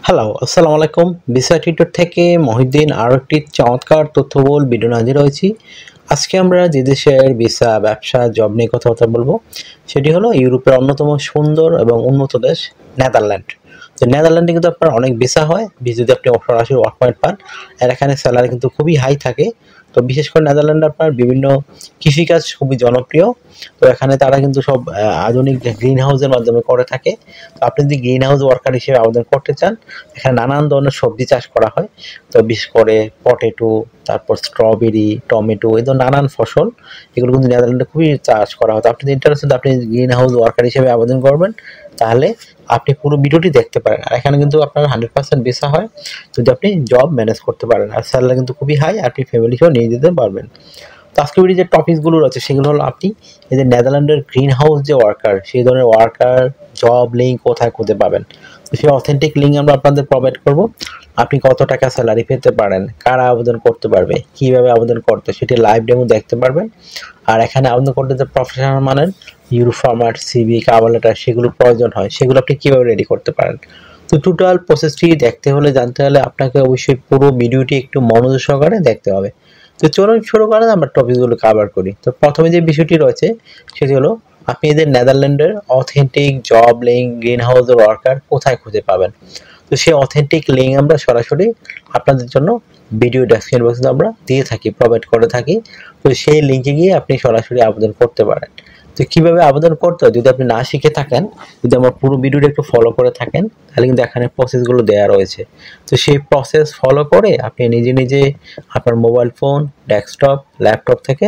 Hello, আসসালামু আলাইকুম। Visa tutor থেকে মহিউদ্দিন আরও একটি চমৎকার তথ্যবহুল ভিডিও নিয়ে হাজির হয়েছি। আজকে আমরা যে দেশের ভিসা, ব্যবসা, জব নিয়ে কথাবার্তা বলবো সেটি হলো ইউরোপের অন্যতম সুন্দর এবং উন্নত দেশ নেদারল্যান্ড। তো নেদারল্যান্ডে কিন্তু আপনার অনেক ভিসা হয়, যদি আপনি সরাসরি ওয়ার্ক পয়েন্ট পান। আর এখানে স্যালারি কিন্তু খুবই হাই থাকে। তো বিশেষ করে নেদারল্যান্ডে আপনার বিভিন্ন কৃষিকাজ খুবই জনপ্রিয়। তো এখানে তারা কিন্তু সব আধুনিক গ্রিন হাউসের মাধ্যমে করে থাকে। তো আপনি যদি গ্রিন হাউস ওয়ার্কার হিসেবে আবেদন করতে চান, এখানে নানান ধরনের সবজি চাষ করা হয়। তো বিশেষ করে পটেটো, তারপর স্ট্রবেরি, টমেটো, এই ধরনের নানান ফসল, এগুলো কিন্তু নেদারল্যান্ডে খুবই চাষ করা হয়। তো আপনি যদি ইন্টারেস্টেড, আপনি গ্রিন হাউস ওয়ার্কার হিসেবে আবেদন করবেন, তাহলে আপনি পুরো ভিডিওটি দেখতে পারেন। আর এখানে কিন্তু আপনার 100% ভিসা হয় যদি আপনি জব ম্যানেজ করতে পারেন। আর স্যালারি কিন্তু খুবই হাই, আপনি ফ্যামিলি সহ নিয়ে যেতে পারবেন। তো আজকে ভিডিও যে টপিকসগুলো রয়েছে সেগুলো হলো আপনি এই যে নেদারল্যান্ডের গ্রিন হাউস যে ওয়ার্কার, সেই ধরনের ওয়ার্কার জব লিঙ্ক কোথায় খুঁজে পাবেন, তো সেই অথেন্টিক লিঙ্ক আমরা আপনাদের প্রোভাইড করব। আপনি কত টাকা স্যালারি পেতে পারেন, কারা আবেদন করতে পারবে, কিভাবে আবেদন করতে, সেটি লাইভ ডেমো দেখতে পারবেন। আর এখানে আবেদন করতে যে প্রফেশনাল মানের euro format, CV, cover letter সেগুলো প্রয়োজন হয়, সেগুলো আপনি কিভাবে রেডি করতে পারেন। তো টোটাল প্রসেসটি দেখতে হলে, জানতে হলে আপনাকে অবশ্যই পুরো ভিডিওটি একটু মনোযোগ সহকারে দেখতে হবে। তো চলুন শুরু করেন, আমরা টপিকগুলো কভার করি। তো প্রথমে যে বিষয়টি রয়েছে সেটি হলো আপনি এদের নেদারল্যান্ডের অথেন্টিক জব লিঙ্ক, গ্রিন হাউসের ওয়ার্কার কোথায় খুঁজে পাবেন। তো সেই অথেন্টিক লিঙ্ক আমরা সরাসরি আপনাদের জন্য ভিডিও ডেসক্রিপশন বক্সে আমরা দিয়ে থাকি, প্রোভাইড করে থাকি। তো সেই লিঙ্কে গিয়ে আপনি সরাসরি আবেদন করতে পারেন। তো কীভাবে আবেদন করতে হয় যদি আপনি না শিখে থাকেন, যদি আমার পুরো ভিডিওটা একটু ফলো করে থাকেন, তাহলে কিন্তু এখানে প্রসেসগুলো দেওয়া রয়েছে। তো সেই প্রসেস ফলো করে আপনি নিজে নিজে আপনার মোবাইল ফোন, ডেস্কটপ, ল্যাপটপ থেকে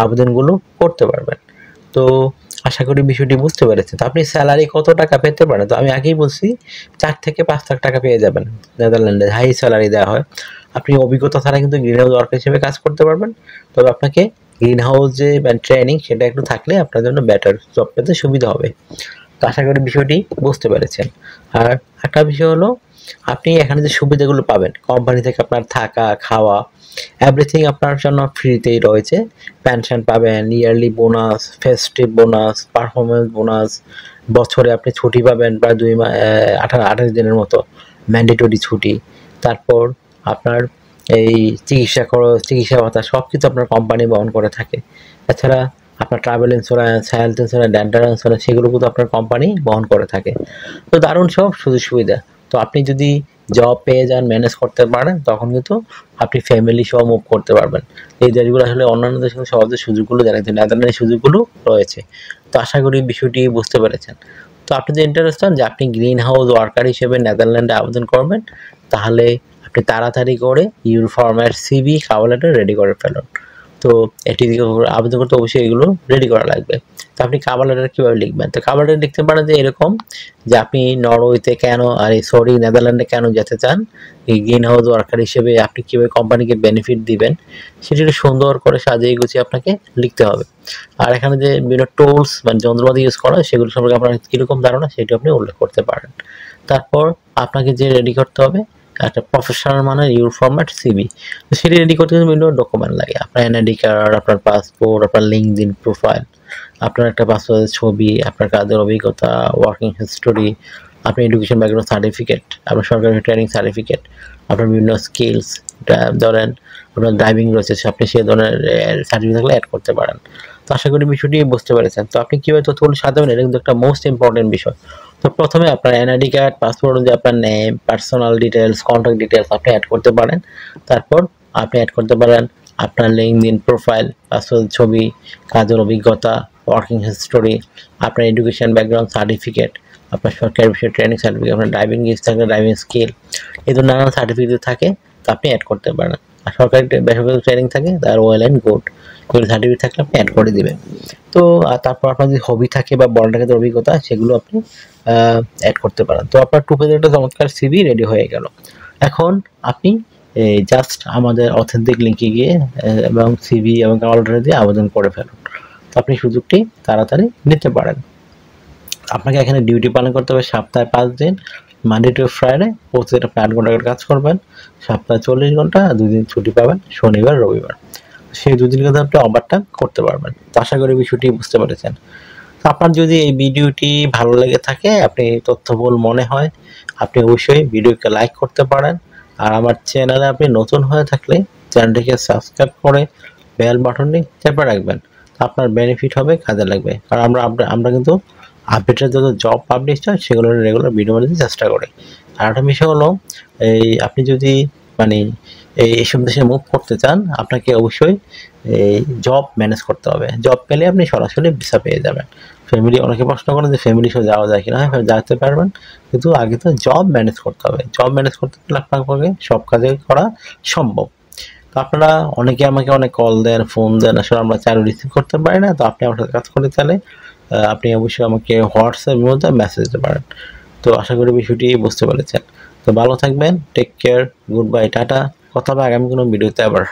আবেদনগুলো করতে পারবেন। তো আশা করি বিষয়টি বুঝতে পেরেছেন। তো আপনি স্যালারি কত টাকা পেতে পারেন, তো আমি আগেই বলছি 4 থেকে 5 লাখ টাকা পেয়ে যাবেন। নেদারল্যান্ডে হাই স্যালারি দেওয়া হয়। আপনি অভিজ্ঞতা ছাড়া কিন্তু গ্রিন হাউস ওয়ার্কার হিসেবে কাজ করতে পারবেন। তবে আপনাকে গ্রিন হাউস যে ট্রেনিং সেটা একটু থাকলে আপনার জন্য বেটার জব পেতে সুবিধা হবে। তো আশা করি বিষয়টি বুঝতে পেরেছেন। আর একটা বিষয় হলো আপনি এখানে যে সুবিধাগুলো পাবেন কোম্পানি থেকে, আপনার থাকা, খাওয়া, এভরিথিং আপনার জন্য ফ্রিতেই রয়েছে। পেনশন পাবেন, yearly bonus, festive bonus, performance bonus, বছরে আপনি ছুটি পাবেন প্রায় 28 দিনের মতো ম্যান্ডেটরি ছুটি। তারপর আপনার এই চিকিৎসা খরচ, চিকিৎসা ভাতা সব কিছু আপনার কোম্পানি বহন করে থাকে। এছাড়া আপনার travel insurance, health insurance, dental insurance সেগুলো কিন্তু আপনার কোম্পানি বহন করে থাকে। তো দারুণ সব সুযোগ সুবিধা। তো আপনি যদি জব পেয়ে যান, ম্যানেজ করতে পারেন, তখন কিন্তু আপনি ফ্যামিলি সহ মুভ করতে পারবেন। এই দেশগুলো আসলে অন্যান্য দেশের সাথে সহজে সুযোগগুলো জানেন, নেদারল্যান্ডের সুযোগগুলো রয়েছে। তো আশা করি বিষয়টি বুঝতে পেরেছেন। তো আপনি যে ইন্টারেস্ট হন যে আপনি গ্রিন হাউস ওয়ার্কার হিসেবে নেদারল্যান্ডে আবেদন করবেন, তাহলে আপনি তাড়াতাড়ি করে your format, CV, cover letter ready করে ফেলুন। তো এটি আবেদন করতে অবশ্যই এগুলো রেডি করা লাগবে। তো আপনি কভার লেটার কীভাবে লিখবেন, তো কভার লেটার লিখতে পারেন যে এরকম, যে আপনি নরওয়েতে কেন, আর সরি নেদারল্যান্ডে কেন যেতে চান, এই গ্রিন হাউস ওয়ার্কার হিসেবে আপনি কীভাবে কোম্পানিকে বেনিফিট দিবেন, সেটি সুন্দর করে সাজিয়ে গুছিয়ে আপনাকে লিখতে হবে। আর এখানে যে বিভিন্ন টুলস মানে যন্ত্রপাতি ইউজ করা হয় সেগুলো সম্পর্কে আপনার কীরকম ধারণা সেটি আপনি উল্লেখ করতে পারেন। তারপর আপনাকে যে রেডি করতে হবে একটা প্রফেশনাল মানের ইউর ফরম্যাট সিভি। তো সেটি রেডি করতে কিন্তু বিভিন্ন ডকুমেন্ট লাগে, আপনার এনআইডি কার্ড, আপনার পাসপোর্ট, আপনার লিঙ্কডইন প্রোফাইল, আপনার একটা পাসপোর্টের ছবি, আপনার কাজের অভিজ্ঞতা, ওয়ার্কিং হিস্টোরি, আপনার এডুকেশন ব্যাকগ্রাউন্ড সার্টিফিকেট, আপনার সরকারি ট্রেনিং সার্টিফিকেট, আপনার বিভিন্ন স্কিলস, এটা ধরেন আপনার ড্রাইভিং রয়েছে, আপনি সেই ধরনের সার্টিফিকেট থাকলে অ্যাড করতে পারেন। তো আশা করি বিষয়টি বুঝতে পেরেছেন। তো আপনি কীভাবে তথ্যগুলো সাজাবেন, এটা কিন্তু একটা মোস্ট ইম্পর্টেন্ট বিষয়। তো প্রথমে আপনার এনআইডি কার্ড, পাসপোর্ট অনুযায়ী আপনার name, personal details, contact details আপনি অ্যাড করতে পারেন। তারপর আপনি অ্যাড করতে পারেন আপনার লিঙ্কডইন প্রোফাইল, পাসপোর্ট ছবি, কাজের অভিজ্ঞতা, ওয়ার্কিং হিস্টোরি, আপনার এডুকেশন ব্যাকগ্রাউন্ড সার্টিফিকেট, আপনার সরকারি বিষয়ে ট্রেনিং সার্টিফিকেট, আপনার ড্রাইভিং থাকলে ড্রাইভিং স্কিল, এই ধরনের নানান সার্টিফিকেট থাকে, তো আপনি অ্যাড করতে পারেন। আর সরকারি বেসরকারি ট্রেনিং থাকে, তার ওয়েল অ্যান্ড গুড, এগুলো সার্টিফিকেট থাকলে আপনি অ্যাড করে দিবেন। তো তারপর আপনার যদি হবি থাকে বা বড় টাকাতে অভিজ্ঞতা, সেগুলো আপনি অ্যাড করতে পারেন। তো আপনার 2 পেজের একটা চমৎকার সিভি রেডি হয়ে গেল। এখন আপনি জাস্ট আমাদের অথেন্টিক লিঙ্কে গিয়ে এবং সিভি এবং কভার লেটার দিয়ে আবেদন করে ফেলুন। তো আপনি সুযোগটি তাড়াতাড়ি নিতে পারেন। আপনাকে এখানে ডিউটি পালন করতে হবে সপ্তাহে 5 দিন, মানডে টু ফ্রাইডে। প্রতিদিন আপনি 8 ঘন্টা করে কাজ করবেন, সপ্তাহে 40 ঘন্টা, 2 দিন ছুটি পাবেন, শনিবার রবিবার। সেই 2 দিন কিন্তু আপনি ওভারটাইম করতে পারবেন। তো আশা করি বিষয়টি বুঝতে পেরেছেন। আপনার যদি এই ভিডিওটি ভালো লেগে থাকে, আপনি তথ্যবহুল মনে হয়, আপনি অবশ্যই ভিডিওকে লাইক করতে পারেন। আর আমার চ্যানেলে আপনি নতুন হয়ে থাকলে চ্যানেলটিকে সাবস্ক্রাইব করে বেল বাটনটি চেপে রাখবেন। আপনার বেনিফিট হবে, কাজে লাগবে। কারণ আমরা কিন্তু আপডেটের যত জব পাবলিশ হয় সেগুলো রেগুলার ভিডিও বানাতে চেষ্টা করি। আর একটা বিষয় হলো, আপনি যদি মানে এইসব দেশে মুভ করতে চান, আপনাকে অবশ্যই এই জব ম্যানেজ করতে হবে। জব পেলে আপনি সরাসরি ভিসা পেয়ে যাবেন। ফ্যামিলি, অনেকে প্রশ্ন করেন যে ফ্যামিলি সহ যাওয়া যায় কিনা। হ্যাঁ, যেতে পারবেন, কিন্তু আগে তো জব ম্যানেজ করতে হবে। জব ম্যানেজ করতে গেলে আপনাকে সব কাজে করা সম্ভব। তো আপনারা অনেকে আমাকে অনেক কল দেন, ফোন দেন, আসলে আমরা চালু রিসিভ করতে পারি না। তো আপনি আমার সাথে কাজ করতে চাইলে আপনি অবশ্যই আমাকে হোয়াটসঅ্যাপের মধ্যে মেসেজ দিতে পারেন। তো আশা করি বিষয়টি বুঝতে পেরেছেন। তো ভালো থাকবেন, take care, good bye, tata. কথা হবে আগামী কোনো ভিডিওতে আবার।